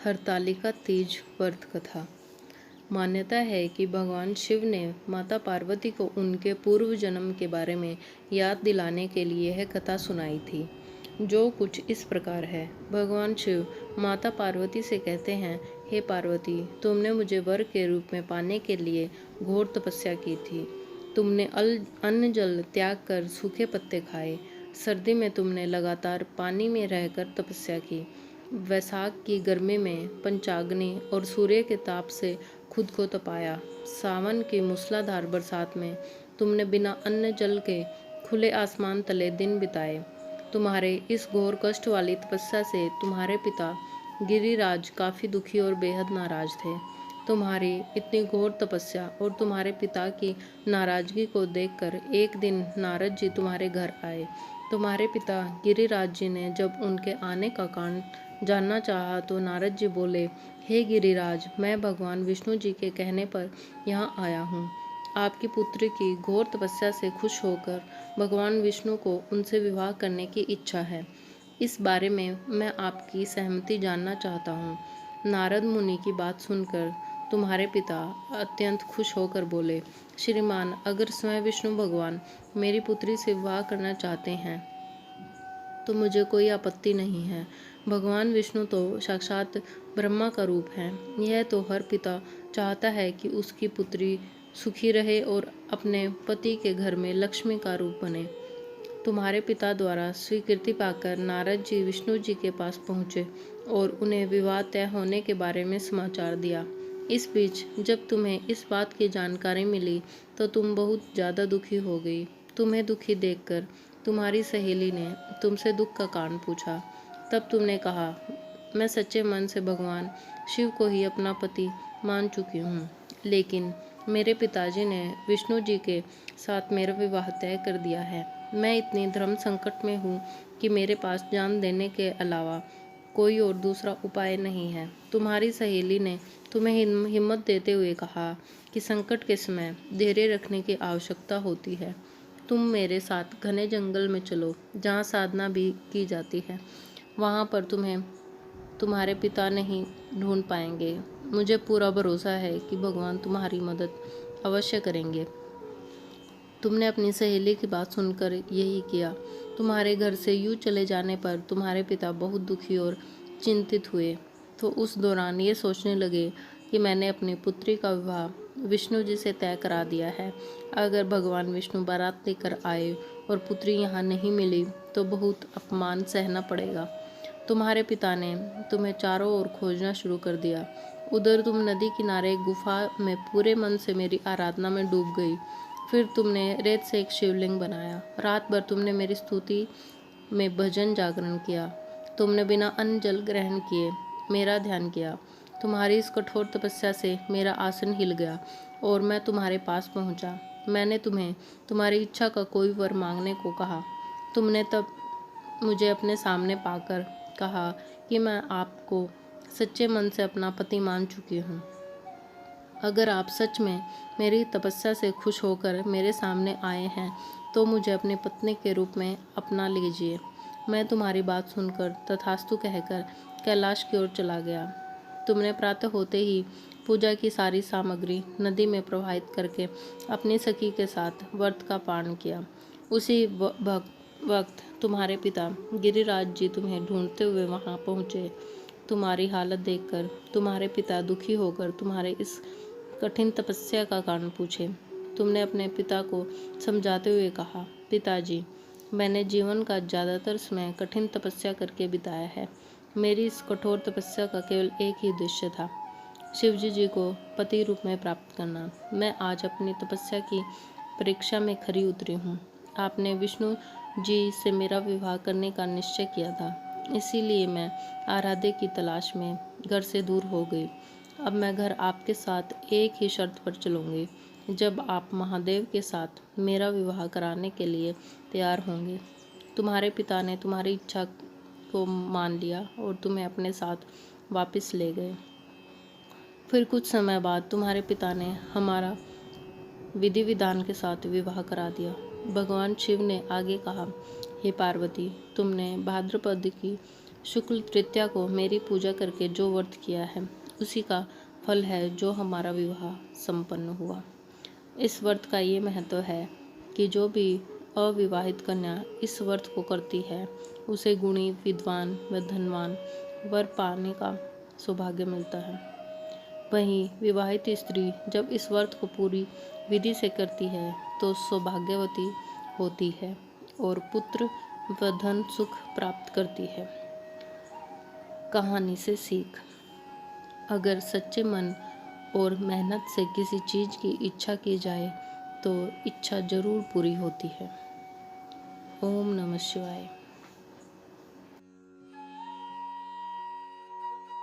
हरतालिका तीज व्रत कथा। मान्यता है कि भगवान शिव ने माता पार्वती को उनके पूर्व जन्म के बारे में याद दिलाने के लिए यह कथा सुनाई थी, जो कुछ इस प्रकार है। भगवान शिव माता पार्वती से कहते हैं, हे पार्वती, तुमने मुझे वर के रूप में पाने के लिए घोर तपस्या की थी। तुमने अन्न जल त्याग कर सूखे पत्ते खाए। सर्दी में तुमने लगातार पानी में रहकर तपस्या की। वैसाख की गर्मी में पंचाग्नि और सूर्य के ताप से खुद को तपाया। सावन की मूसलाधार बरसात में तुमने बिना अन्न जल के खुले आसमान तले दिन बिताए। तुम्हारे इस घोर कष्ट वाली तपस्या से तुम्हारे पिता गिरिराज काफ़ी दुखी और बेहद नाराज थे। तुम्हारी इतनी घोर तपस्या और तुम्हारे पिता की नाराजगी को देखकर एक दिन नारद जी तुम्हारे घर आए। तुम्हारे पिता गिरिराज जी ने जब उनके आने का कारण जानना चाहा तो नारद जी बोले, हे गिरिराज, मैं भगवान विष्णु जी के कहने पर यहाँ आया हूँ। आपकी पुत्री की घोर तपस्या से खुश होकर भगवान विष्णु को उनसे विवाह करने की इच्छा है। इस बारे में मैं आपकी सहमति जानना चाहता हूँ। नारद मुनि की बात सुनकर तुम्हारे पिता अत्यंत खुश होकर बोले, श्रीमान, अगर स्वयं विष्णु भगवान मेरी पुत्री से विवाह करना चाहते हैं तो मुझे कोई आपत्ति नहीं है। भगवान विष्णु तो साक्षात ब्रह्मा का रूप है। यह तो हर पिता चाहता है कि उसकी पुत्री सुखी रहे और अपने पति के घर में लक्ष्मी का रूप बने। तुम्हारे पिता द्वारा स्वीकृति पाकर नारद जी विष्णु जी के पास पहुँचे और उन्हें विवाह तय होने के बारे में समाचार दिया। इस बीच जब तुम्हें इस बात की जानकारी मिली तो तुम बहुत ज़्यादा दुखी हो गई। तुम्हें दुखी देखकर तुम्हारी सहेली ने तुमसे दुख का कारण पूछा। तब तुमने कहा, मैं सच्चे मन से भगवान शिव को ही अपना पति मान चुकी हूँ, लेकिन मेरे पिताजी ने विष्णु जी के साथ मेरा विवाह तय कर दिया है। मैं इतनी धर्म संकट में हूँ कि मेरे पास जान देने के अलावा कोई और दूसरा उपाय नहीं है। तुम्हारी सहेली ने तुम्हें हिम्मत देते हुए कहा कि संकट के समय धैर्य रखने की आवश्यकता होती है। तुम मेरे साथ घने जंगल में चलो, जहाँ साधना भी की जाती है। वहाँ पर तुम्हें तुम्हारे पिता नहीं ढूंढ पाएंगे। मुझे पूरा भरोसा है कि भगवान तुम्हारी मदद अवश्य करेंगे। तुमने अपनी सहेली की बात सुनकर यही किया। तुम्हारे घर से यूँ चले जाने पर तुम्हारे पिता बहुत दुखी और चिंतित हुए, तो उस दौरान ये सोचने लगे कि मैंने अपनी पुत्री का विवाह विष्णु जी से तय करा दिया है। अगर भगवान विष्णु बारात लेकर आए और पुत्री यहाँ नहीं मिली तो बहुत अपमान सहना पड़ेगा। तुम्हारे पिता ने तुम्हें चारों ओर खोजना शुरू कर दिया। उधर तुम नदी किनारे एक गुफा में पूरे मन से मेरी आराधना में डूब गई। फिर तुमने रेत से एक शिवलिंग बनाया। रात भर तुमने मेरी स्तुति में भजन जागरण किया। तुमने बिना अन्न जल ग्रहण किए मेरा ध्यान किया। तुम्हारी इस कठोर तपस्या से मेरा आसन हिल गया और मैं तुम्हारे पास पहुंचा। मैंने तुम्हें तुम्हारी इच्छा का कोई वर मांगने को कहा। तुमने तब मुझे अपने सामने पाकर कहा कि मैं आपको सच्चे मन से अपना पति मान चुकी हूँ। अगर आप सच में मेरी तपस्या से खुश होकर मेरे सामने आए हैं तो मुझे अपनी पत्नी के रूप में अपना लीजिए। मैं तुम्हारी बात सुनकर तथास्तु कहकर कैलाश की ओर चला गया। तुमने प्रातः होते ही पूजा की सारी सामग्री नदी में प्रवाहित करके अपनी सखी के साथ व्रत का पारण किया। उसी वक्त तुम्हारे पिता गिरिराज जी तुम्हें ढूंढते हुए वहां पहुंचे। तुम्हारी हालत देखकर तुम्हारे पिता दुखी होकर तुम्हारे इस कठिन तपस्या का कारण पूछे। तुमने अपने पिता को समझाते हुए कहा, पिताजी, मैंने जीवन का ज़्यादातर समय कठिन तपस्या करके बिताया है। मेरी इस कठोर तपस्या का केवल एक ही उद्देश्य था, शिवजी जी को पति रूप में प्राप्त करना। मैं आज अपनी तपस्या की परीक्षा में खरी उतरी हूँ। आपने विष्णु जी से मेरा विवाह करने का निश्चय किया था, इसीलिए मैं आराध्य की तलाश में घर से दूर हो गई। अब मैं घर आपके साथ एक ही शर्त पर चलूँगी, जब आप महादेव के साथ मेरा विवाह कराने के लिए तैयार होंगे। तुम्हारे पिता ने तुम्हारी इच्छा को मान लिया और तुम्हें अपने साथ वापस ले गए। फिर कुछ समय बाद तुम्हारे पिता ने हमारा विधि विधान के साथ विवाह करा दिया। भगवान शिव ने आगे कहा, हे पार्वती, तुमने भाद्रपद की शुक्ल तृतीया को मेरी पूजा करके जो व्रत किया है उसी का फल है जो हमारा विवाह संपन्न हुआ। इस व्रत का ये महत्व है कि जो भी अविवाहित कन्या इस व्रत को करती है उसे गुणी, विद्वान व धनवान वर पाने का सौभाग्य मिलता है। वहीं विवाहित स्त्री जब इस व्रत को पूरी विधि से करती है तो सौभाग्यवती होती है और पुत्र व धन सुख प्राप्त करती है। कहानी से सीख: अगर सच्चे मन और मेहनत से किसी चीज़ की इच्छा की जाए तो इच्छा जरूर पूरी होती है। ओम नमः शिवाय।